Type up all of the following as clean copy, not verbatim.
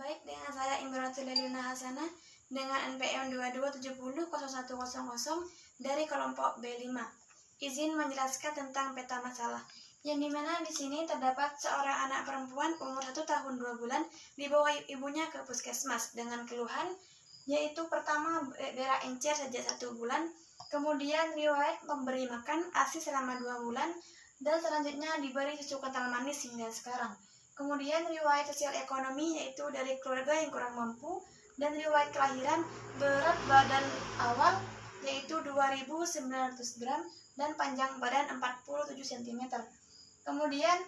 Baik, dengan saya Imratul Leluna Hasanah dengan NPM 22700100 dari kelompok B5. Izin menjelaskan tentang peta masalah, yang dimana di sini terdapat seorang anak perempuan umur 1 tahun 2 bulan dibawa ibunya ke puskesmas dengan keluhan, yaitu pertama berak encer sejak 1 bulan, kemudian riwayat memberi makan ASI selama 2 bulan, dan selanjutnya diberi susu kental manis hingga sekarang. Kemudian riwayat sosial ekonomi yaitu dari keluarga yang kurang mampu, dan riwayat kelahiran berat badan awal yaitu 2.900 gram dan panjang badan 47 cm. Kemudian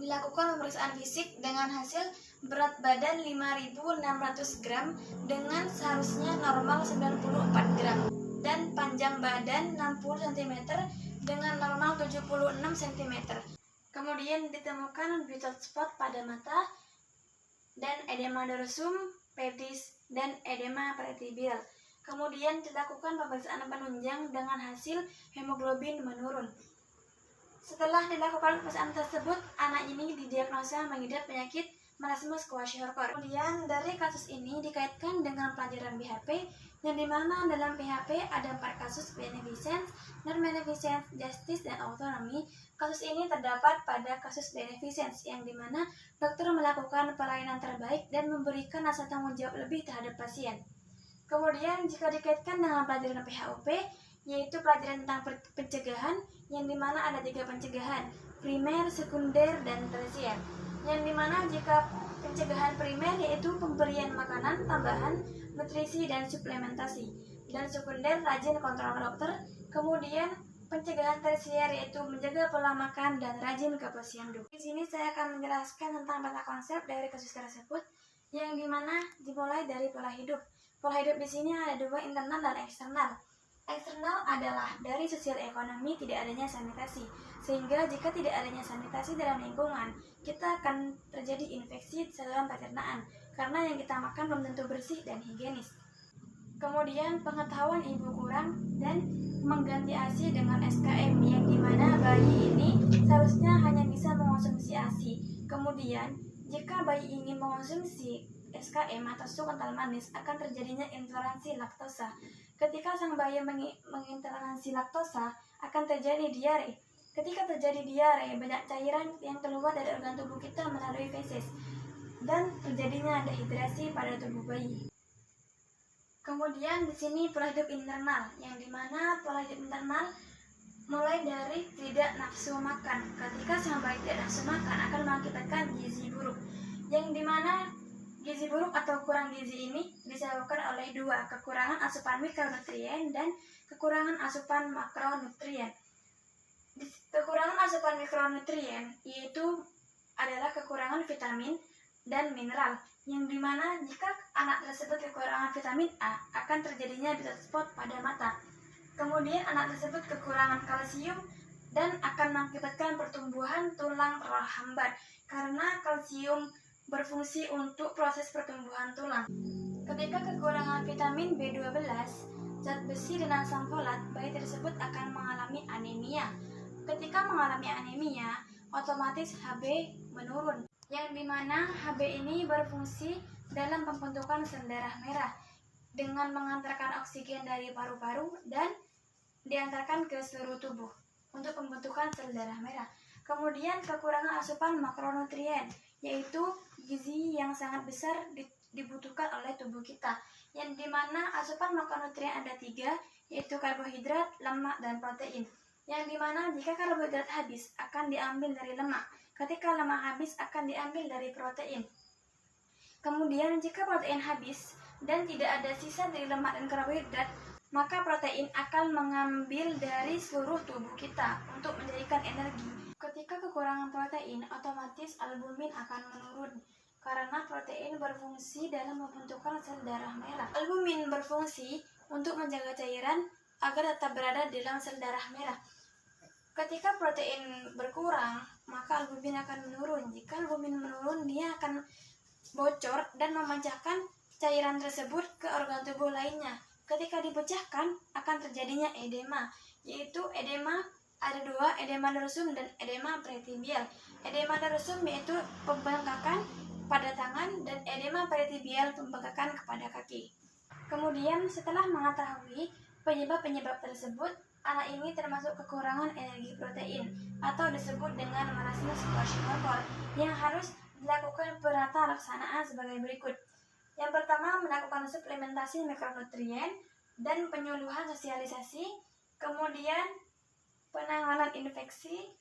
dilakukan pemeriksaan fisik dengan hasil berat badan 5.600 gram dengan seharusnya normal 94 gram dan panjang badan 60 cm dengan normal 76 cm. Kemudian ditemukan butot spot pada mata dan edema dorsum, pedis, dan edema pretibial. Kemudian dilakukan pemeriksaan penunjang dengan hasil hemoglobin menurun. Setelah dilakukan pemeriksaan tersebut, anak ini didiagnosa mengidap penyakit marasmus kwashiorkor. Kemudian dari kasus ini dikaitkan dengan pelajaran BHP, yang dimana dalam BHP ada 4 kasus beneficence, non-beneficence, justice, dan autonomy. Kasus ini terdapat pada kasus beneficence, yang dimana dokter melakukan pelayanan terbaik dan memberikan rasa tanggung jawab lebih terhadap pasien. Kemudian jika dikaitkan dengan pelajaran PHOP, yaitu pelajaran tentang pencegahan, yang dimana ada 3 pencegahan, primer, sekunder, dan tersier. Yang dimana jika pencegahan primer yaitu pemberian makanan tambahan, nutrisi, dan suplementasi, dan sekunder rajin kontrol dokter. Kemudian pencegahan tersier yaitu menjaga pola makan dan rajin ke posyandu. Di sini saya akan menjelaskan tentang peta konsep dari kasus tersebut, yang dimana dimulai dari pola hidup. Pola hidup di sini ada 2, internal dan eksternal. Eksternal adalah dari sosial ekonomi tidak adanya sanitasi, sehingga jika tidak adanya sanitasi dalam lingkungan, kita akan terjadi infeksi saluran pencernaan, karena yang kita makan belum tentu bersih dan higienis. Kemudian pengetahuan ibu kurang dan mengganti ASI dengan SKM, yang dimana bayi ini seharusnya hanya bisa mengonsumsi ASI. Kemudian jika bayi ini mengonsumsi SKM atau susu kental manis, akan terjadinya intoleransi laktosa. Ketika sang bayi mengintoleransi laktosa, akan terjadi diare. Ketika terjadi diare, banyak cairan yang keluar dari organ tubuh kita melalui feses, dan terjadinya dehidrasi pada tubuh bayi. Kemudian di sini pola hidup internal, yang dimana pola hidup internal mulai dari tidak nafsu makan. Ketika sang bayi tidak nafsu makan, akan mengakibatkan gizi buruk, yang dimana gizi buruk atau kurang gizi ini disebabkan oleh 2, kekurangan asupan mikronutrien dan kekurangan asupan makronutrien. Kekurangan asupan mikronutrien yaitu adalah kekurangan vitamin dan mineral, yang dimana jika anak tersebut kekurangan vitamin A, akan terjadinya butot spot pada mata. Kemudian anak tersebut kekurangan kalsium dan akan mengakibatkan pertumbuhan tulang terhambat, karena kalsium berfungsi untuk proses pertumbuhan tulang. Ketika kekurangan vitamin B12, zat besi, dan asam folat, bayi tersebut akan mengalami anemia. Ketika mengalami anemia, otomatis HB menurun, yang dimana HB ini berfungsi dalam pembentukan sel darah merah dengan mengantarkan oksigen dari paru-paru dan diantarkan ke seluruh tubuh untuk pembentukan sel darah merah. Kemudian kekurangan asupan makronutrien, yaitu gizi yang sangat besar dibutuhkan oleh tubuh kita, yang dimana asupan makronutrien ada 3, yaitu karbohidrat, lemak, dan protein. Yang dimana jika karbohidrat habis akan diambil dari lemak, ketika lemak habis akan diambil dari protein. Kemudian jika protein habis dan tidak ada sisa dari lemak dan karbohidrat, maka protein akan mengambil dari seluruh tubuh kita untuk menjadikan energi. Ketika kekurangan protein, otomatis albumin akan menurun, karena protein berfungsi dalam pembentukan sel darah merah. Albumin berfungsi untuk menjaga cairan agar tetap berada di dalam sel darah merah. Ketika protein berkurang, maka albumin akan menurun. Jika albumin menurun, dia akan bocor dan memecahkan cairan tersebut ke organ tubuh lainnya. Ketika dipecahkan, akan terjadinya edema, yaitu edema ada 2, edema dorsum dan edema pretibial. Edema dorsum yaitu pembengkakan pada tangan, dan edema edema peritibial pembengkakan kepada kaki. Kemudian setelah mengetahui penyebab-penyebab tersebut, anak ini termasuk kekurangan energi protein atau disebut dengan marasmus kwashiorkor yang harus dilakukan penata laksanaan sebagai berikut. Yang pertama, melakukan suplementasi mikronutrien dan penyuluhan sosialisasi, kemudian penanganan infeksi,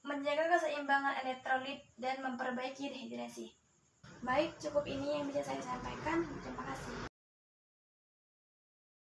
menjaga keseimbangan elektrolit, dan memperbaiki dehidrasi. Baik, cukup ini yang bisa saya sampaikan. Terima kasih.